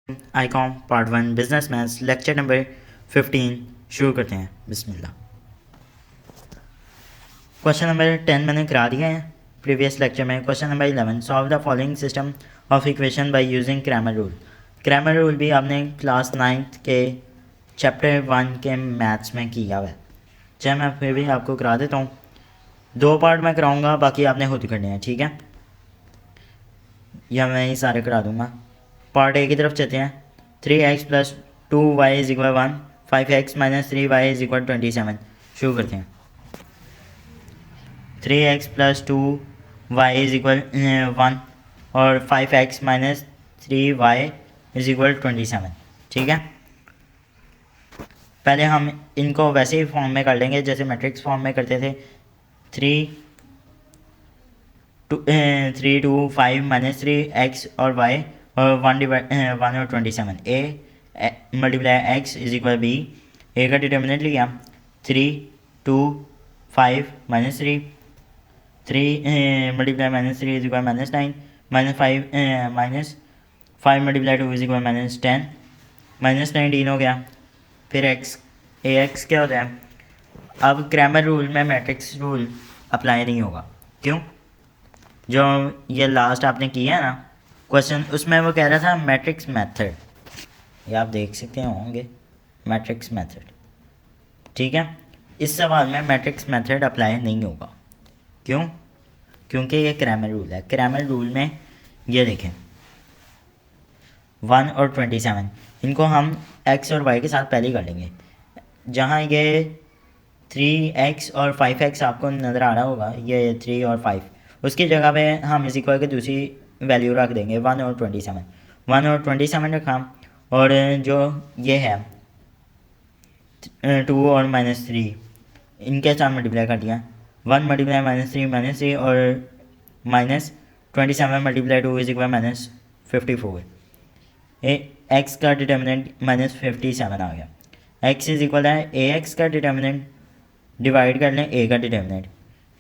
Icom part 1 business maths lecture number 15 शुरू करते हैं। बिस्मिल्लाह। क्वेश्चन नंबर 10 मैंने करा दिया है प्रीवियस लेक्चर में। Question number 11 solve the following system of equation by using Cramer rule. Cramer rule भी आपने क्लास 9th के चैप्टर 1 के मैथ्स में किया हुआ है। चाहे मैं फिर भी आपको करा देता हूँ। 2 पार्ट मैं कराऊँगा, बाकी आपने खुद करने हैं, ठीक है, या मैं ही सारे करा दूँगा। पार्ट ए की तरफ चलते हैं। 3x plus 2y is equal 1, 5x minus 3y is equal 27। शुरू करते हैं। 3x plus 2y is equal 1 और 5x minus 3y is equal 27, ठीक है। पहले हम इनको वैसे ही फॉर्म में कर लेंगे जैसे मैट्रिक्स फॉर्म में करते थे। 3 2 5 माइनस 3x और y और 1 और 27। A multiply x is equal B. A का डिटर्मिनेंट लिया 3 2 5 minus 3 multiply minus 3 is equal minus 9 minus 5 multiply 2 is equal minus 10 minus 19 हो गया। फिर एक्स ए एक्स क्या होता है। अब क्रैमर रूल में मैट्रिक्स रूल अप्लाई नहीं होगा। क्यों? जो ये लास्ट आपने किया है ना क्वेश्चन, उसमें वो कह रहा था मैट्रिक्स मेथड, ये आप देख सकते होंगे मैट्रिक्स मेथड, ठीक है। इस सवाल में मैट्रिक्स मेथड अप्लाई नहीं होगा। क्यों? क्योंकि ये क्रैमर रूल है। क्रैमर रूल में ये देखें 1 और 27, इनको हम x और y के साथ पहले ही कर लेंगे। जहाँ ये 3x और 5x आपको नज़र आ रहा होगा, ये 3 और 5, उसकी जगह पे हम इस इक्वल की दूसरी वैल्यू रख देंगे 1 और 27। 1 और 27 रखा और जो ये है 2 और -3 इनके साथ मल्टीप्लाई कर दिया। 1 मल्टीप्लाई -3 और -27 मल्टीप्लाई 2 इज इक्वल -54। एक्स का डिटर्मिनेंट -57 आ गया। एक्स इज इक्वल है ए एक्स का डिटर्मिनेंट डिवाइड कर लें ए का डिटर्मिनेंट।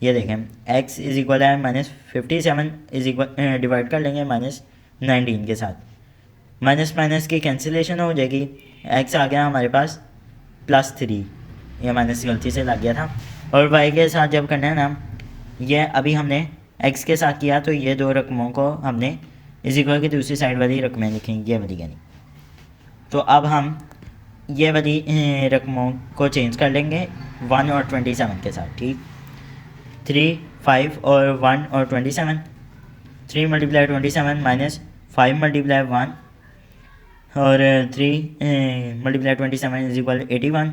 ये देखें x इज इक्वल है -57 इज इक्वल डिवाइड कर लेंगे -19 के साथ। माइनस माइनस की कैंसिलेशन हो जाएगी। x आ गया हमारे पास +3, ये माइनस गलती से लग गया था। और y के साथ जब करना है ना, ये अभी हमने x के साथ किया तो ये दो रकमों को हमने इज इक्वल की दूसरी साइड वाली रकमें लिखेंगे, ये वाली यानी। तो अब हम ये वाली रकमों को चेंज कर लेंगे 1 और 27 के साथ, ठीक। 3 5 और 1 और 27। 3 मल्टीप्लाई 27 माइनस 5 मल्टीप्लाई 1 और 3 मल्टीप्लाई 27 इज इक्वल 81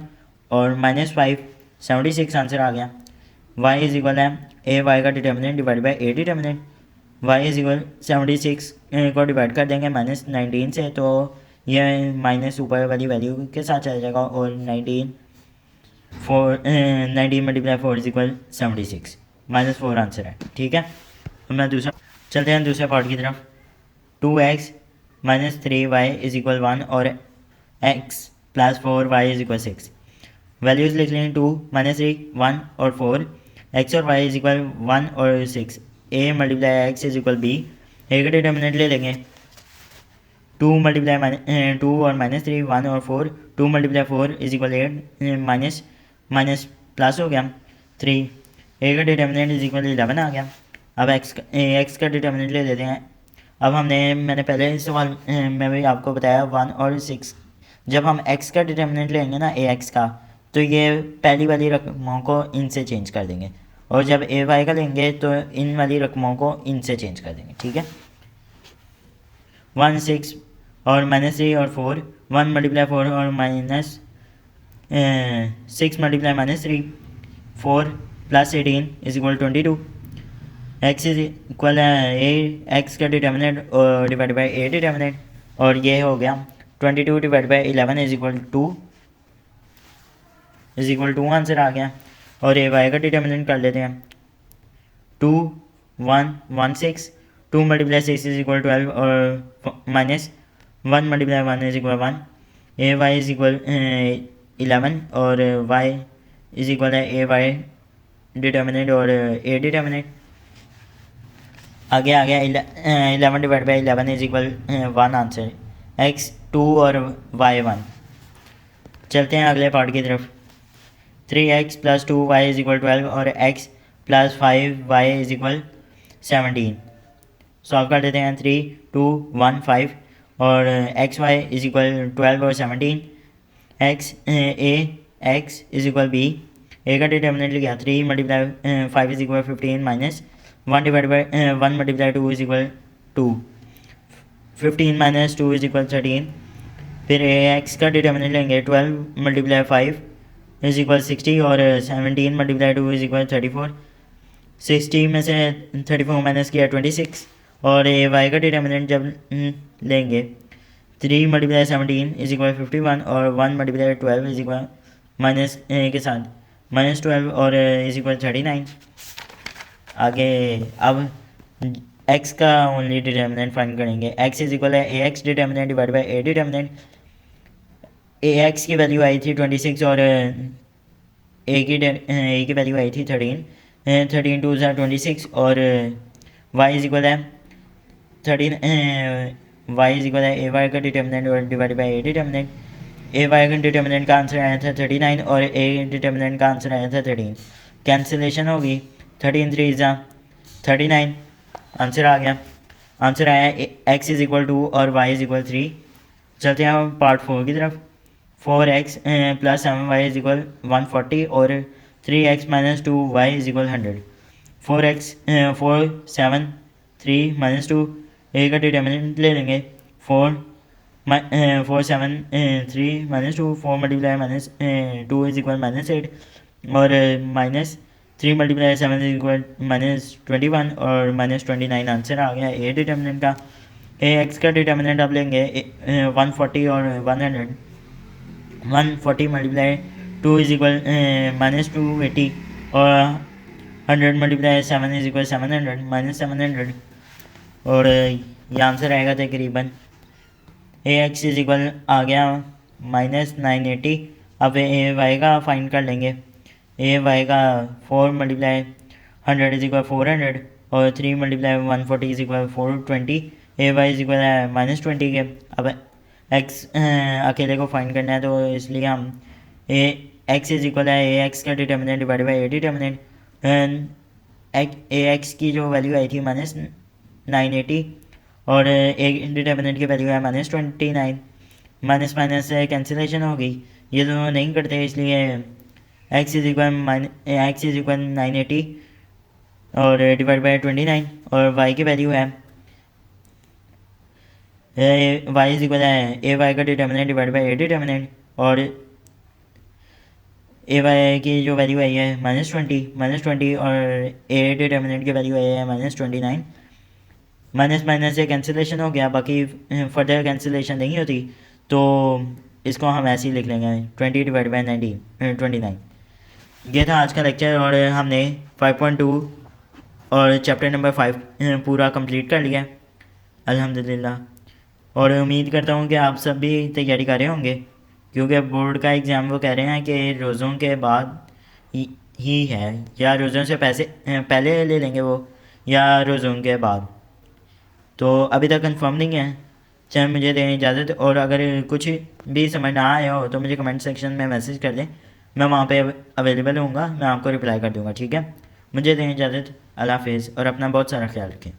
और -5 76 आंसर आ गया। y इज इक्वल है ए वाई का determinant divide by A determinant. y is equal 76 को डिवाइड कर देंगे -19 से, तो ये माइनस ऊपर वाली वैल्यू के साथ चला जाएगा और 19 मल्टीप्लाई 4 इज इक्वल 76, -4 आंसर है, ठीक है। तो मैं दूसरा चलते हैं दूसरे पार्ट की तरफ। 2x minus 3y is equal 1 और x plus 4y is equal 6। Values लिख लें 2 -3 1 और 4। x और y इज इक्वल 1 और 6। a multiply x is equal b। a का डिटर्मिनेंट ले लेंगे 2 मल्टीप्लाई 2 और -3 1 और 4। 2 multiply 4 is equal 8 minus plus हो गया 3। a का डिटर्मिनेंट इज इक्वल 11 आ गया। अब x का डिटर्मिनेंट ले लेते हैं। अब मैंने पहले सवाल में भी आपको बताया 1 और 6, जब हम x का डिटर्मिनेंट लेंगे ना ax का, तो ये पहली वाली रकमों को इनसे चेंज कर देंगे, और जब ay का लेंगे तो इन वाली रकमों को इनसे चेंज कर देंगे, ठीक है। 1 6 और -3 और 4। 1 मल्टीप्लाई 4 और -6 multiply -3 4 plus 18 is equal 22। x is equal A x का determinant divide by A determinant, और ये हो गया 22 divide by 11 is equal 2 answer आ गया। और ए वाई का डिटर्मिनेंट कर लेते हैं 2 1 1 6। 2 मल्टीप्लाई 6 इज इक्वल 12 और minus 1 multiply 1 is equal 1। A y is equal 11 और वाई इज इक्वल है ए वाई डिटर्मिनेंट और ए डिटर्मिनेंट। आगे आ गया 11 divide by 11 is equal 1 answer. x 2 और y1। चलते हैं अगले पार्ट की तरफ। 3x + 2y = 12 और x + 5y = 17। सॉल्व कर देते हैं। 3 2 1 5 और एक्स वाई = 12 और 17। एक्स = b, ए का डिटर्मिनेंट लिखा 3 × 5 = 15 माइनस 1 × 2 = 2, 15 - 2 = 13। फिर एक्स का डिटर्मिनेंट लेंगे 12 × 5 = 60 और 17 × 2 = 34। 60 में से 34 माइनस किया 26 और ए वाई का डिटर्मिनेंट जब लेंगे 3 × 17 = 51 और 1 × 12 माइनस के साथ -12 और = 39। आगे अब x का ओनली डिटर्मिनेंट फाइंड करेंगे। x = ax determinant divide by a determinant. ax की वैल्यू आई थी 26 और a की वैल्यू आई थी 13। 13 2 = 26 और y = 13 y = a y का determinant divide by a determinant. a y का डिटर्मिनेंट का आंसर आया था 39 और a डिटर्मिनेंट का आंसर आया था 13। कैंसिलेशन होगी 13 3 = 39, आंसर आ गया। आंसर आया x = 2 और y = 3। चलते हैं हम पार्ट 4 की तरफ। 4x + 7y = 140 और 3x - 2y = 100। 4 7 3 - 2 a का डिटर्मिनेंट ले लेंगे। 4 7 3 - 2 4 × -2 = -8 और -3 × 7 = -21 और -29 आंसर आ गया ए डिटर्मिनेंट का। एक्स का डिटर्मिनेंट अब लेंगे 140 और 100। 140 × 2 = -280 और 100 × 7 = 700 -700 और ये आंसर आएगा तकरीबन ax आ गया -980। अब ए वाई का फाइंड कर लेंगे। ए वाई का 4 × 100 = 400 और 3 × 140 = 420। ए वाई -20 के। अब x अकेले को फाइंड करना है तो इसलिए हम x ax का determinant divide by a determinant. ax की जो वैल्यू आई थी -980 और ए डिटर्मिनेंट की वैल्यू है -29। माइनस माइनस से कैंसिलेशन हो गई, ये दोनों नहीं करते इसलिए x = 980 और डिवाइड बाई 29 और y की वैल्यू है y = a y का determinant divide by a determinant और ए वाई की जो वैल्यू आई है -20 और ए डिटर्मिनेंट की वैल्यू आई है -29। माइनस माइनस से कैंसिलेशन हो गया, बाकी फर्दर कैंसिलेशन नहीं होती तो इसको हम ऐसे ही लिख लेंगे 20 डिवाइड बाई 29। ये था आज का लेक्चर और हमने 5.2 और चैप्टर नंबर 5 पूरा कंप्लीट कर लिया अल्हम्दुलिल्लाह। और उम्मीद करता हूँ कि आप सब भी तैयारी कर रहे होंगे क्योंकि बोर्ड का एग्ज़ाम वो कह रहे हैं कि रोज़ों के बाद ही है, या रोज़ों से पहले ले लेंगे वो या रोज़ों के बाद, तो अभी तक कंफर्म नहीं है। चाहे मुझे दें इजाज़त, और अगर कुछ भी समझ ना आया हो तो मुझे कमेंट सेक्शन में मैसेज कर दें, मैं वहाँ पे अवेलेबल होऊंगा, मैं आपको रिप्लाई कर दूँगा। ठीक है, मुझे दें इजाज़त, अल्लाह हाफ़िज़ और अपना बहुत सारा ख्याल रखें।